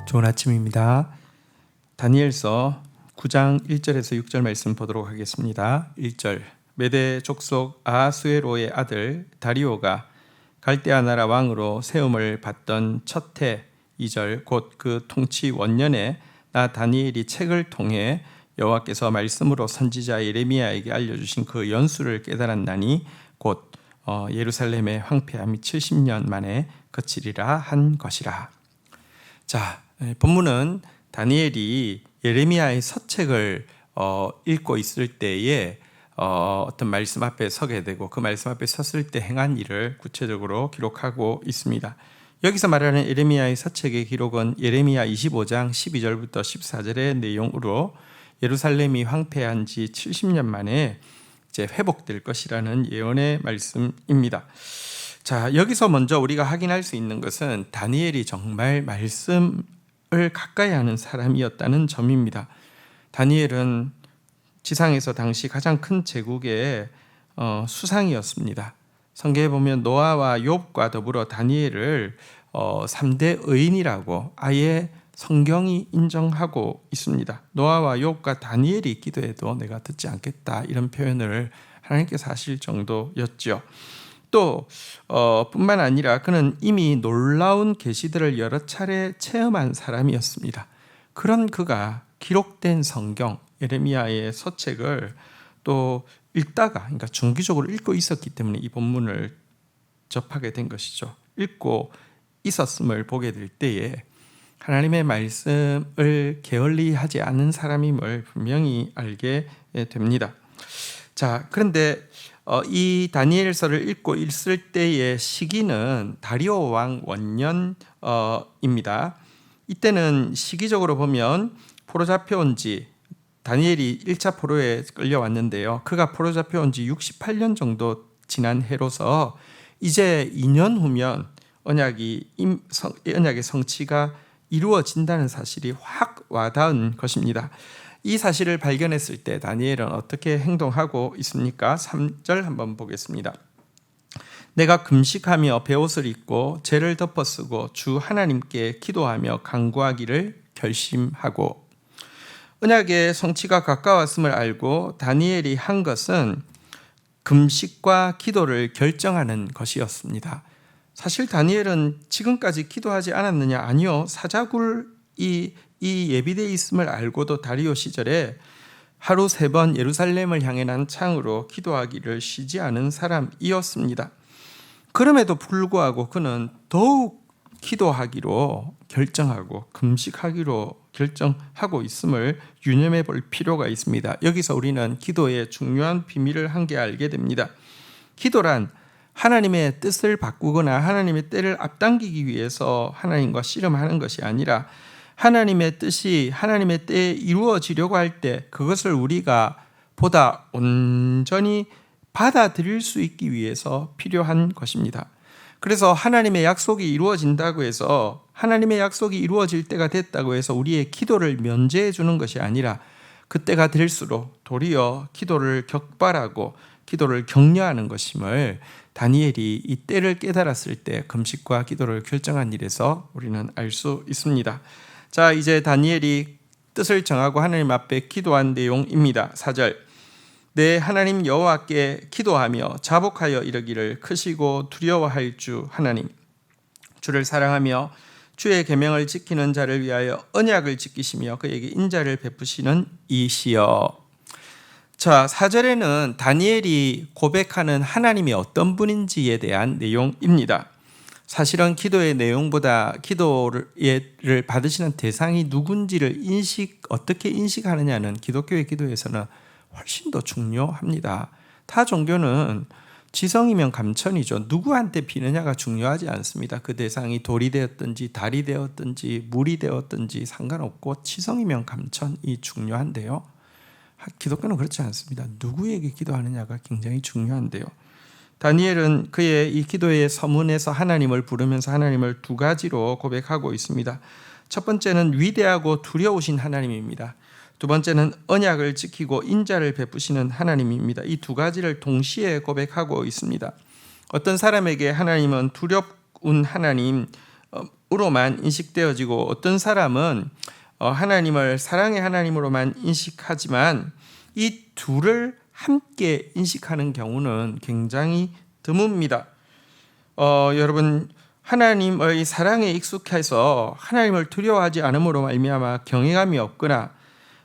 좋은 아침입니다. 다니엘서 9장 1절에서 6절 말씀 보도록 하겠습니다. 1절 메대 족속 아하수에로의 아들 다리오가 갈대아 나라 왕으로 세움을 받던 첫 해 2절 곧 그 통치 원년에 나 다니엘이 책을 통해 여호와께서 말씀으로 선지자 예레미야에게 알려주신 그 연수를 깨달았나니 곧 예루살렘의 황폐함이 70년 만에 그치리라 한 것이라. 자, 본문은 다니엘이 예레미야의 서책을 읽고 있을 때에 어떤 말씀 앞에 서게 되고 그 말씀 앞에 섰을 때 행한 일을 구체적으로 기록하고 있습니다. 여기서 말하는 예레미야의 서책의 기록은 예레미야 25장 12절부터 14절의 내용으로 예루살렘이 황폐한 지 70년 만에 이제 회복될 것이라는 예언의 말씀입니다. 자, 여기서 먼저 우리가 확인할 수 있는 것은 다니엘이 정말 말씀을 가까이 하는 사람이었다는 점입니다. 다니엘은 지상에서 당시 가장 큰 제국의 수상이었습니다. 성경에 보면 노아와 욥과 더불어 다니엘을 3대 의인이라고 아예 성경이 인정하고 있습니다. 노아와 욥과 다니엘이 기도해도 내가 듣지 않겠다, 이런 표현을 하나님께서 하실 정도였죠. 또 뿐만 아니라 그는 이미 놀라운 계시들을 여러 차례 체험한 사람이었습니다. 그런 그가 기록된 성경 예레미야의 서책을 또 읽다가, 그러니까 정기적으로 읽고 있었기 때문에 이 본문을 접하게 된 것이죠. 읽고 있었음을 보게 될 때에 하나님의 말씀을 게을리하지 않은 사람임을 분명히 알게 됩니다. 자, 그런데 이 다니엘서를 읽고 있을 때의 시기는 다리오 왕 원년입니다. 이때는 시기적으로 보면 포로 잡혀온 지, 다니엘이 1차 포로에 끌려왔는데요. 그가 포로 잡혀온 지 68년 정도 지난 해로서 이제 2년 후면 언약의 성취가 이루어진다는 사실이 확 와닿은 것입니다. 이 사실을 발견했을 때 다니엘은 어떻게 행동하고 있습니까? 3절 한번 보겠습니다. 내가 금식하며 베옷을 입고 죄를 덮어쓰고 주 하나님께 기도하며 간구하기를 결심하고. 언약의 성취가 가까웠음을 알고 다니엘이 한 것은 금식과 기도를 결정하는 것이었습니다. 사실 다니엘은 지금까지 기도하지 않았느냐? 아니요. 사자굴이 예비되어 있음을 알고도 다리오 시절에 하루 3번 예루살렘을 향해 난 창으로 기도하기를 쉬지 않은 사람이었습니다. 그럼에도 불구하고 그는 더욱 기도하기로 결정하고 금식하기로 결정하고 있음을 유념해 볼 필요가 있습니다. 여기서 우리는 기도의 중요한 비밀을 한 개 알게 됩니다. 기도란 하나님의 뜻을 바꾸거나 하나님의 때를 앞당기기 위해서 하나님과 씨름하는 것이 아니라 하나님의 뜻이 하나님의 때에 이루어지려고 할 때 그것을 우리가 보다 온전히 받아들일 수 있기 위해서 필요한 것입니다. 그래서 하나님의 약속이 이루어진다고 해서, 하나님의 약속이 이루어질 때가 됐다고 해서 우리의 기도를 면제해 주는 것이 아니라 그때가 될수록 도리어 기도를 격발하고 기도를 격려하는 것임을 다니엘이 이 때를 깨달았을 때 금식과 기도를 결정한 일에서 우리는 알 수 있습니다. 자, 이제 다니엘이 뜻을 정하고 하나님 앞에 기도한 내용입니다. 4절 내 하나님 여호와께 기도하며 자복하여 이르기를 크시고 두려워할 주 하나님, 주를 사랑하며 주의 계명을 지키는 자를 위하여 언약을 지키시며 그에게 인자를 베푸시는 이시여. 자, 4절에는 다니엘이 고백하는 하나님이 어떤 분인지에 대한 내용입니다. 사실은 기도의 내용보다 기도를 받으시는 대상이 누군지를 어떻게 인식하느냐는 기독교의 기도에서는 훨씬 더 중요합니다. 타 종교는 지성이면 감천이죠. 누구한테 비느냐가 중요하지 않습니다. 그 대상이 돌이 되었든지 달이 되었든지 물이 되었든지 상관없고 지성이면 감천이 중요한데요. 기독교는 그렇지 않습니다. 누구에게 기도하느냐가 굉장히 중요한데요. 다니엘은 그의 이 기도의 서문에서 하나님을 부르면서 하나님을 두 가지로 고백하고 있습니다. 첫 번째는 위대하고 두려우신 하나님입니다. 두 번째는 언약을 지키고 인자를 베푸시는 하나님입니다. 이 두 가지를 동시에 고백하고 있습니다. 어떤 사람에게 하나님은 두려운 하나님, 하나님으로만 인식되어지고 어떤 사람은 하나님을 사랑의 하나님으로만 인식하지만 이 둘을 함께 인식하는 경우는 굉장히 드뭅니다. 여러분, 하나님의 사랑에 익숙해서 하나님을 두려워하지 않음으로 말미암아 경외감이 없거나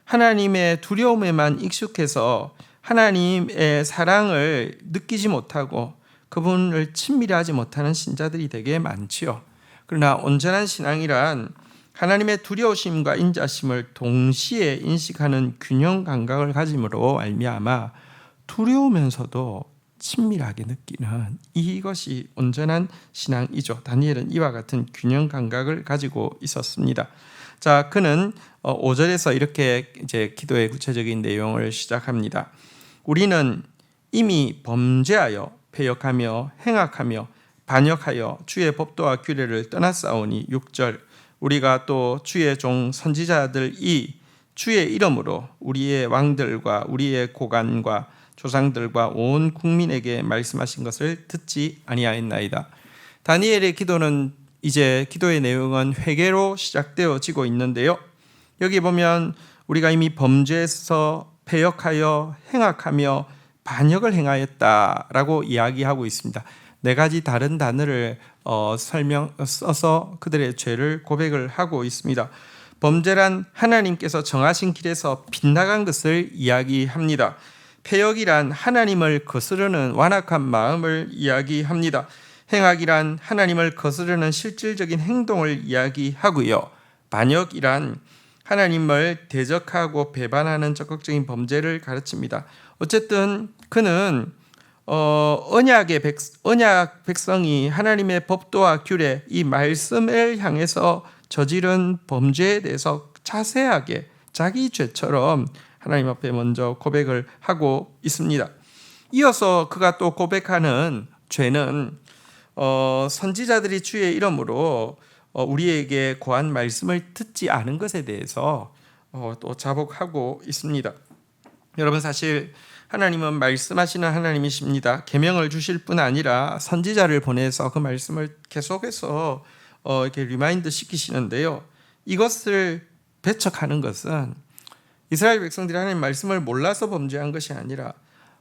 하나님의 두려움에만 익숙해서 하나님의 사랑을 느끼지 못하고 그분을 친밀하지 못하는 신자들이 되게 많지요. 그러나 온전한 신앙이란 하나님의 두려우심과 인자심을 동시에 인식하는 균형 감각을 가짐으로 말미암아 두려우면서도 친밀하게 느끼는 이것이 온전한 신앙이죠. 다니엘은 이와 같은 균형 감각을 가지고 있었습니다. 자, 그는 5절에서 이렇게 이제 기도의 구체적인 내용을 시작합니다. 우리는 이미 범죄하여 패역하며 행악하며 반역하여 주의 법도와 규례를 떠났사오니 6절 우리가 또 주의 종 선지자들이 주의 이름으로 우리의 왕들과 우리의 고관과 조상들과 온 국민에게 말씀하신 것을 듣지 아니하였나이다. 다니엘의 기도는 이제 기도의 내용은 회개로 시작되어지고 있는데요. 여기 보면 우리가 이미 범죄에서 패역하여 행악하며 반역을 행하였다라고 이야기하고 있습니다. 네 가지 다른 단어를 써서 그들의 죄를 고백을 하고 있습니다. 범죄란 하나님께서 정하신 길에서 빗나간 것을 이야기합니다. 패역이란 하나님을 거스르는 완악한 마음을 이야기합니다. 행악이란 하나님을 거스르는 실질적인 행동을 이야기하고요. 반역이란 하나님을 대적하고 배반하는 적극적인 범죄를 가르칩니다. 어쨌든 그는 언약 백성이 하나님의 법도와 규례, 이 말씀을 향해서 저지른 범죄에 대해서 자세하게 자기 죄처럼 하나님 앞에 먼저 고백을 하고 있습니다. 이어서 그가 또 고백하는 죄는 선지자들이 주의 이름으로 우리에게 고한 말씀을 듣지 않은 것에 대해서 또 자복하고 있습니다. 여러분, 사실 하나님은 말씀하시는 하나님이십니다. 계명을 주실 뿐 아니라 선지자를 보내서 그 말씀을 계속해서 이렇게 리마인드 시키시는데요. 이것을 배척하는 것은 이스라엘 백성들이 하나님 말씀을 몰라서 범죄한 것이 아니라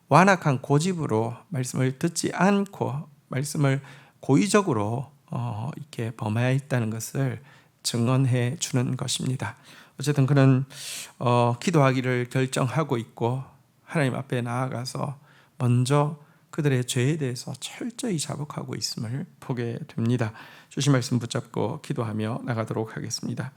완악한 고집으로 말씀을 듣지 않고 말씀을 고의적으로 이렇게 범하였다는 것을 증언해 주는 것입니다. 어쨌든 그는 기도하기를 결정하고 있고 하나님 앞에 나아가서 먼저 그들의 죄에 대해서 철저히 자복하고 있음을 보게 됩니다. 주신 말씀 붙잡고 기도하며 나가도록 하겠습니다.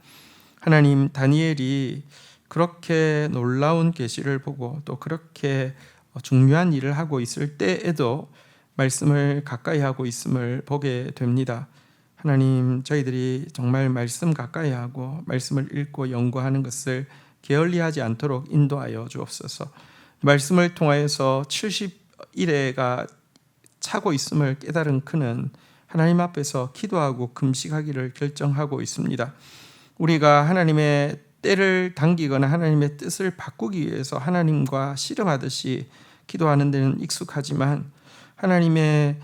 하나님, 다니엘이 그렇게 놀라운 계시를 보고 또 그렇게 중요한 일을 하고 있을 때에도 말씀을 가까이 하고 있음을 보게 됩니다. 하나님, 저희들이 정말 말씀 가까이 하고 말씀을 읽고 연구하는 것을 게을리하지 않도록 인도하여 주옵소서. 말씀을 통하여서 70일에가 차고 있음을 깨달은 그는 하나님 앞에서 기도하고 금식하기를 결정하고 있습니다. 우리가 하나님의 때를 당기거나 하나님의 뜻을 바꾸기 위해서 하나님과 씨름하듯이 기도하는 데는 익숙하지만 하나님의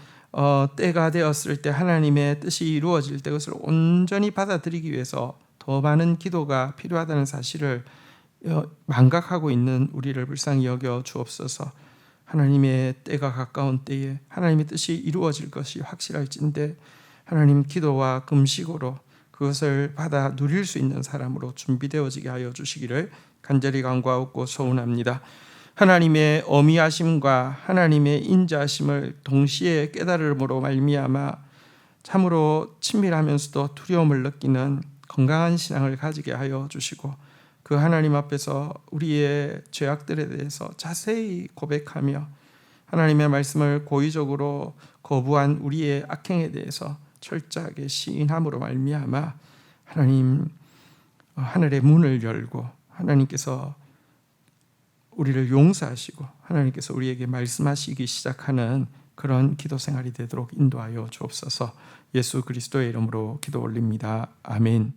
때가 되었을 때 하나님의 뜻이 이루어질 때 그것을 온전히 받아들이기 위해서 더 많은 기도가 필요하다는 사실을 망각하고 있는 우리를 불쌍히 여겨 주옵소서. 하나님의 때가 가까운 때에 하나님의 뜻이 이루어질 것이 확실할진데 하나님, 기도와 금식으로 그것을 받아 누릴 수 있는 사람으로 준비되어지게 하여 주시기를 간절히 간구하고 소원합니다. 하나님의 어미하심과 하나님의 인자하심을 동시에 깨달음으로 말미암아 참으로 친밀하면서도 두려움을 느끼는 건강한 신앙을 가지게 하여 주시고 그 하나님 앞에서 우리의 죄악들에 대해서 자세히 고백하며 하나님의 말씀을 고의적으로 거부한 우리의 악행에 대해서 철저하게 시인함으로 말미암아 하나님, 하늘의 문을 열고 하나님께서 우리를 용서하시고 하나님께서 우리에게 말씀하시기 시작하는 그런 기도 생활이 되도록 인도하여 주옵소서. 예수 그리스도의 이름으로 기도 올립니다. 아멘.